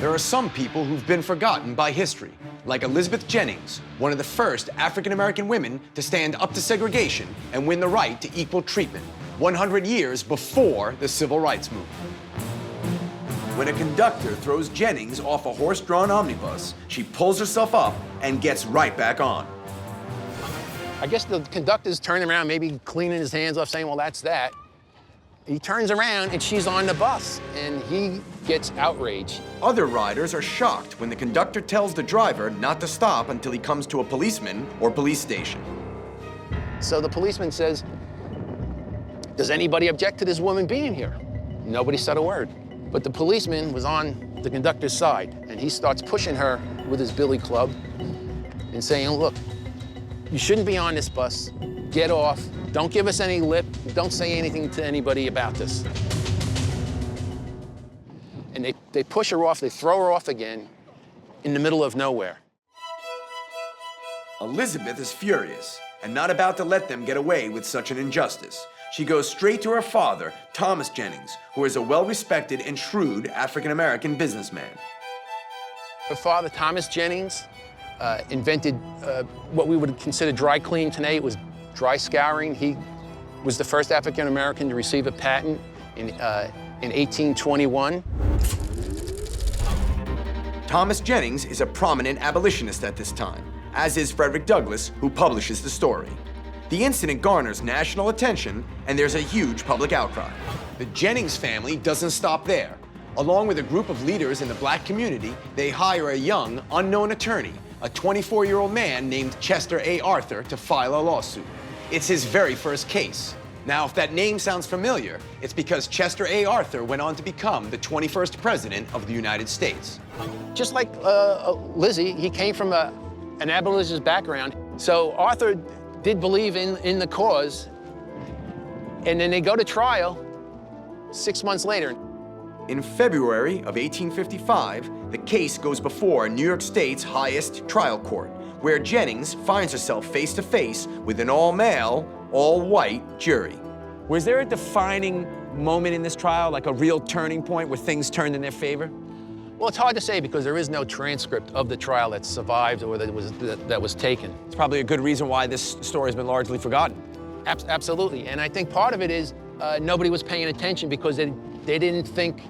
There are some people who've been forgotten by history, like Elizabeth Jennings, one of the first African-American women to stand up to segregation and win the right to equal treatment, 100 years before the Civil Rights Movement. When a conductor throws Jennings off a horse-drawn omnibus, she pulls herself up and gets right back on. I guess the conductor's turning around, maybe cleaning his hands off, saying, well, that's that. He turns around and she's on the bus, and he gets outraged. Other riders are shocked when the conductor tells the driver not to stop until he comes to a policeman or police station. So the policeman says, does anybody object to this woman being here? Nobody said a word. But the policeman was on the conductor's side, and he starts pushing her with his billy club and saying, look, you shouldn't be on this bus. Get off. Don't give us any lip. Don't say anything to anybody about this. And they push her off, they throw her off again in the middle of nowhere. Elizabeth is furious and not about to let them get away with such an injustice. She goes straight to her father, Thomas Jennings, who is a well-respected and shrewd African-American businessman. Her father, Thomas Jennings, invented what we would consider dry cleaning today. It was dry scouring. He was the first African-American to receive a patent in 1821. Thomas Jennings is a prominent abolitionist at this time, as is Frederick Douglass, who publishes the story. The incident garners national attention, and there's a huge public outcry. The Jennings family doesn't stop there. Along with a group of leaders in the black community, they hire a young, unknown attorney, a 24-year-old man named Chester A. Arthur, to file a lawsuit. It's his very first case. Now, if that name sounds familiar, it's because Chester A. Arthur went on to become the 21st president of the United States. Just like Lizzie, he came from an abolitionist background. So Arthur did believe in the cause, and then they go to trial 6 months later. In February of 1855, the case goes before New York State's highest trial court, where Jennings finds herself face-to-face with an all-male, all-white jury. Was there a defining moment in this trial, like a real turning point where things turned in their favor? Well, it's hard to say because there is no transcript of the trial that survived or that was taken. It's probably a good reason why this story has been largely forgotten. Absolutely, and I think part of it is nobody was paying attention because they didn't think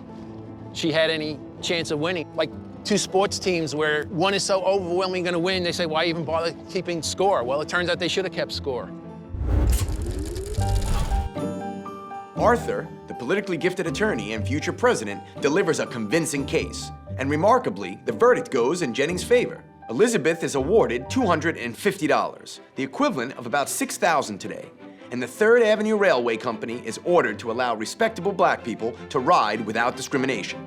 she had any chance of winning. Like two sports teams where one is so overwhelmingly going to win, they say, why even bother keeping score? Well, it turns out they should have kept score. Arthur, the politically gifted attorney and future president, delivers a convincing case. And remarkably, the verdict goes in Jennings' favor. Elizabeth is awarded $250, the equivalent of about $6,000 today. And the Third Avenue Railway Company is ordered to allow respectable black people to ride without discrimination.